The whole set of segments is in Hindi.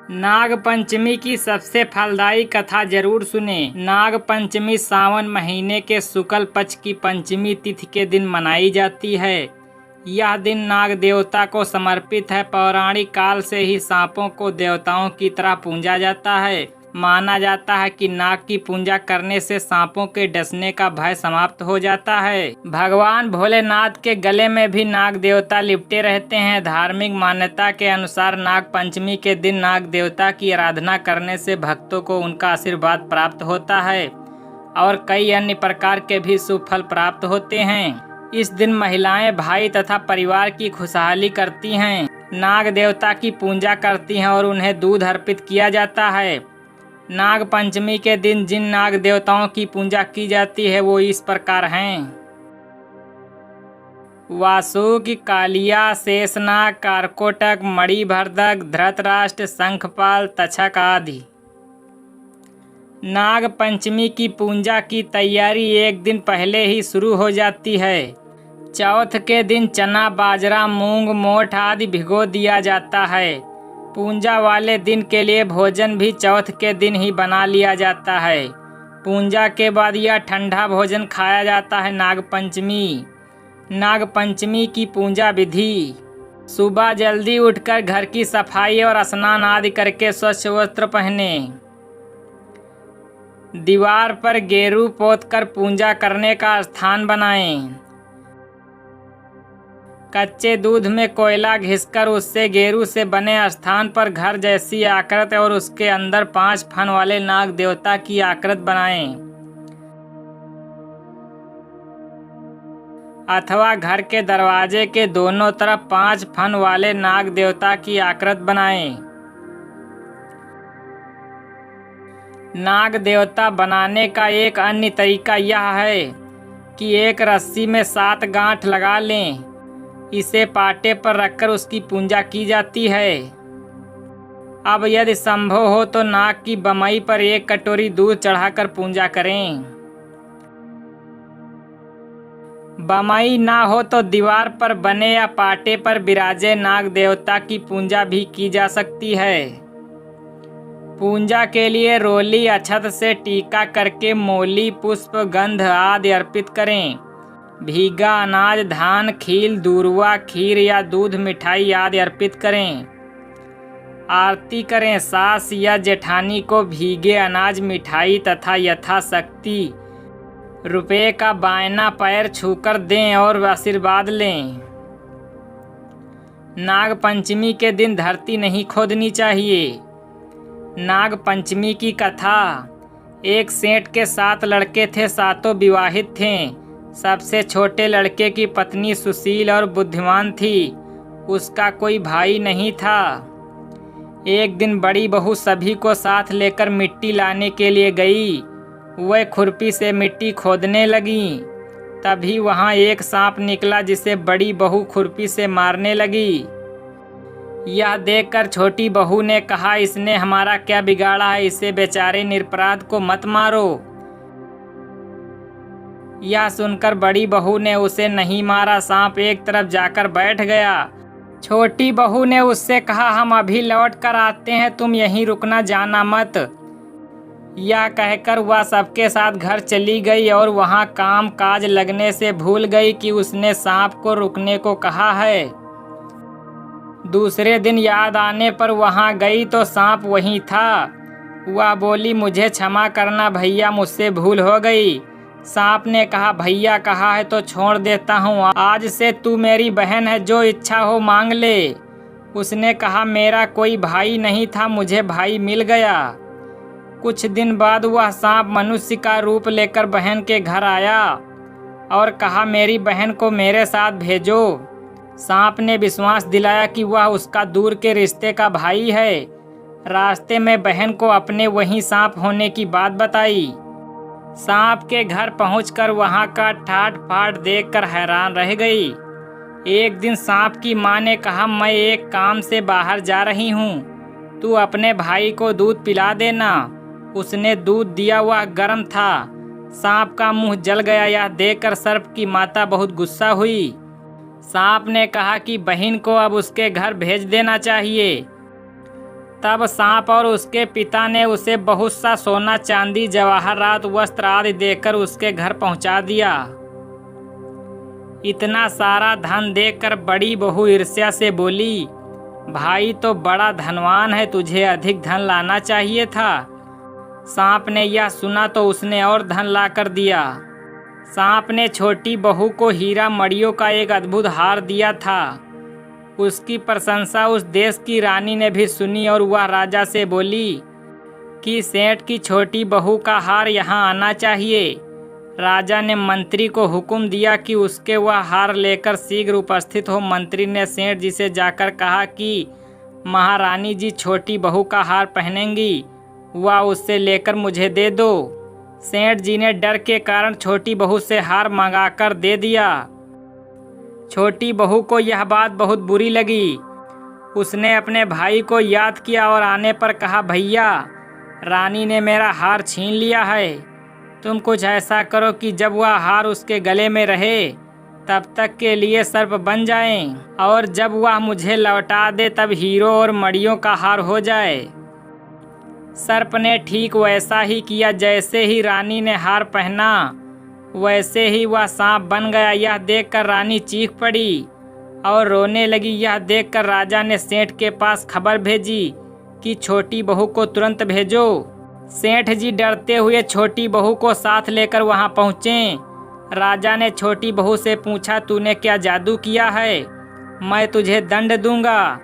नाग पंचमी की सबसे फलदायी कथा जरूर सुने। नाग पंचमी सावन महीने के शुक्ल पक्ष की पंचमी तिथि के दिन मनाई जाती है। यह दिन नाग देवता को समर्पित है। पौराणिक काल से ही सांपों को देवताओं की तरह पूजा जाता है। माना जाता है कि नाग की पूजा करने से सांपों के डसने का भय समाप्त हो जाता है। भगवान भोलेनाथ के गले में भी नाग देवता लिपटे रहते हैं। धार्मिक मान्यता के अनुसार नाग पंचमी के दिन नाग देवता की आराधना करने से भक्तों को उनका आशीर्वाद प्राप्त होता है और कई अन्य प्रकार के भी शुभ फल प्राप्त होते हैं। इस दिन महिलाएं भाई तथा परिवार की खुशहाली करती हैं, नाग देवता की पूजा करती हैं और उन्हें दूध अर्पित किया जाता है। नाग पंचमी के दिन जिन नाग देवताओं की पूजा की जाती है वो इस प्रकार हैं: वासुकी, कालिया, शेषनाग, कारकोटक, मणिभर्दक, धृतराष्ट्र, शंखपाल, तक्षक आदि। नाग पंचमी की पूजा की तैयारी एक दिन पहले ही शुरू हो जाती है। चौथ के दिन चना, बाजरा, मूंग, मोठ आदि भिगो दिया जाता है। पूजा वाले दिन के लिए भोजन भी चौथ के दिन ही बना लिया जाता है। पूजा के बाद यह ठंडा भोजन खाया जाता है। नाग पंचमी की पूजा विधि: सुबह जल्दी उठकर घर की सफाई और स्नान आदि करके स्वच्छ वस्त्र पहने। दीवार पर गेरू पोतकर पूजा करने का स्थान बनाएं। कच्चे दूध में कोयला घिसकर उससे गेरू से बने स्थान पर घर जैसी आकृति और उसके अंदर 5 फन वाले नाग देवता की आकृति बनाएं। अथवा घर के दरवाजे के दोनों तरफ 5 फन वाले नाग देवता की आकृति बनाएं। नाग देवता बनाने का एक अन्य तरीका यह है कि एक रस्सी में 7 गांठ लगा लें। इसे पाटे पर रखकर उसकी पूजा की जाती है। अब यदि संभव हो तो नाग की बमई पर 1 कटोरी दूध चढ़ाकर पूजा करें। बमई ना हो तो दीवार पर बने या पाटे पर विराजे नाग देवता की पूजा भी की जा सकती है। पूजा के लिए रोली अक्षत से टीका करके मोली, पुष्प, गंध आदि अर्पित करें। भीगा अनाज, धान, खील, दूर्वा, खीर या दूध, मिठाई आदि अर्पित करें। आरती करें। सास या जेठानी को भीगे अनाज, मिठाई तथा यथाशक्ति रुपये का बायना पैर छूकर दें और आशीर्वाद लें। नाग पंचमी के दिन धरती नहीं खोदनी चाहिए। नाग पंचमी की कथा: एक सेठ के 7 लड़के थे। 7 विवाहित थे। सबसे छोटे लड़के की पत्नी सुशील और बुद्धिमान थी। उसका कोई भाई नहीं था। एक दिन बड़ी बहू सभी को साथ लेकर मिट्टी लाने के लिए गई। वह खुरपी से मिट्टी खोदने लगी। तभी वहां एक सांप निकला जिसे बड़ी बहू खुरपी से मारने लगी। यह देखकर छोटी बहू ने कहा, इसने हमारा क्या बिगाड़ा है, इसे बेचारे निरपराध को मत मारो। यह सुनकर बड़ी बहू ने उसे नहीं मारा। सांप एक तरफ जाकर बैठ गया। छोटी बहू ने उससे कहा, हम अभी लौट कर आते हैं, तुम यहीं रुकना, जाना मत। यह कहकर वह सबके साथ घर चली गई और वहां काम काज लगने से भूल गई कि उसने सांप को रुकने को कहा है। दूसरे दिन याद आने पर वहां गई तो सांप वहीं था। वह बोली, मुझे क्षमा करना भैया, मुझसे भूल हो गई। सांप ने कहा, भैया कहा है तो छोड़ देता हूँ। आज से तू मेरी बहन है, जो इच्छा हो मांग ले। उसने कहा, मेरा कोई भाई नहीं था, मुझे भाई मिल गया। कुछ दिन बाद वह सांप मनुष्य का रूप लेकर बहन के घर आया और कहा, मेरी बहन को मेरे साथ भेजो। सांप ने विश्वास दिलाया कि वह उसका दूर के रिश्ते का भाई है। रास्ते में बहन को अपने वही सांप होने की बात बताई। सांप के घर पहुंचकर वहां का ठाट फाट देखकर हैरान रह गई। एक दिन सांप की मां ने कहा, मैं एक काम से बाहर जा रही हूँ, तू अपने भाई को दूध पिला देना। उसने दूध दिया, वह गर्म था। सांप का मुंह जल गया। यह देखकर सर्प की माता बहुत गुस्सा हुई। सांप ने कहा कि बहन को अब उसके घर भेज देना चाहिए। तब सांप और उसके पिता ने उसे बहुत सा सोना चांदी जवाहरात वस्त्र आदि देकर उसके घर पहुंचा दिया। इतना सारा धन देखकर बड़ी बहू ईर्ष्या से बोली, भाई तो बड़ा धनवान है, तुझे अधिक धन लाना चाहिए था। सांप ने यह सुना तो उसने और धन लाकर दिया। सांप ने छोटी बहू को हीरा मणियों का एक अद्भुत हार दिया था। उसकी प्रशंसा उस देश की रानी ने भी सुनी और वह राजा से बोली कि सेठ की छोटी बहू का हार यहाँ आना चाहिए। राजा ने मंत्री को हुक्म दिया कि उसके वह हार लेकर शीघ्र उपस्थित हो। मंत्री ने सेठ जी से जाकर कहा कि महारानी जी छोटी बहू का हार पहनेंगी, वह उससे लेकर मुझे दे दो। सेठ जी ने डर के कारण छोटी बहू से हार मंगाकर दे दिया। छोटी बहू को यह बात बहुत बुरी लगी। उसने अपने भाई को याद किया और आने पर कहा, भैया रानी ने मेरा हार छीन लिया है। तुम कुछ ऐसा करो कि जब वह हार उसके गले में रहे तब तक के लिए सर्प बन जाएं, और जब वह मुझे लौटा दे तब हीरो और मणियों का हार हो जाए। सर्प ने ठीक वैसा ही किया। जैसे ही रानी ने हार पहना वैसे ही वह सांप बन गया। यह देखकर रानी चीख पड़ी और रोने लगी। यह देखकर राजा ने सेठ के पास खबर भेजी कि छोटी बहू को तुरंत भेजो। सेठ जी डरते हुए छोटी बहू को साथ लेकर वहां पहुँचे। राजा ने छोटी बहू से पूछा, तूने क्या जादू किया है? मैं तुझे दंड दूंगा।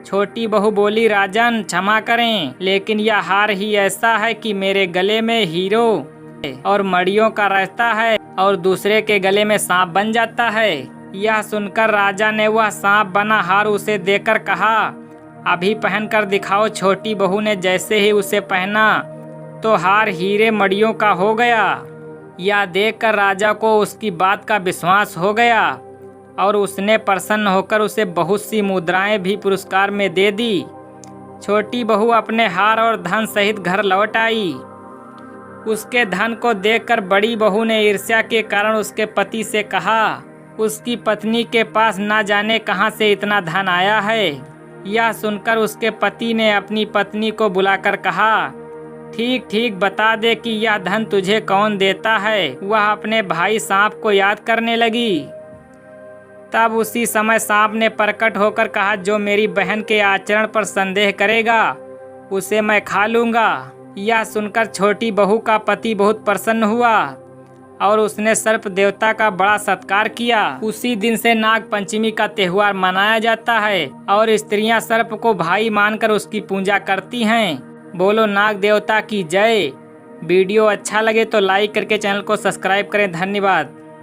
छोटी बहू बोली, राजन क्षमा करें, लेकिन यह हार ही ऐसा है कि मेरे गले में हीरो और मणियों का रहता है और दूसरे के गले में सांप बन जाता है। यह सुनकर राजा ने वह सांप बना हार उसे देकर कहा, अभी पहनकर दिखाओ। छोटी बहू ने जैसे ही उसे पहना तो हार हीरे मणियों का हो गया। यह देखकर राजा को उसकी बात का विश्वास हो गया और उसने प्रसन्न होकर उसे बहुत सी मुद्राएं भी पुरस्कार में दे दी। छोटी बहू अपने हार और धन सहित घर लौट आई। उसके धन को देखकर बड़ी बहू ने ईर्ष्या के कारण उसके पति से कहा, उसकी पत्नी के पास ना जाने कहां से इतना धन आया है। यह सुनकर उसके पति ने अपनी पत्नी को बुलाकर कहा, ठीक ठीक बता दे कि यह धन तुझे कौन देता है। वह अपने भाई सांप को याद करने लगी। तब उसी समय सांप ने प्रकट होकर कहा, जो मेरी बहन के आचरण पर संदेह करेगा उसे मैं खा लूँगा। यह सुनकर छोटी बहू का पति बहुत प्रसन्न हुआ और उसने सर्प देवता का बड़ा सत्कार किया। उसी दिन से नाग पंचमी का त्योहार मनाया जाता है और स्त्रियां सर्प को भाई मानकर उसकी पूजा करती हैं। बोलो नाग देवता की जय। वीडियो अच्छा लगे तो लाइक करके चैनल को सब्सक्राइब करें। धन्यवाद।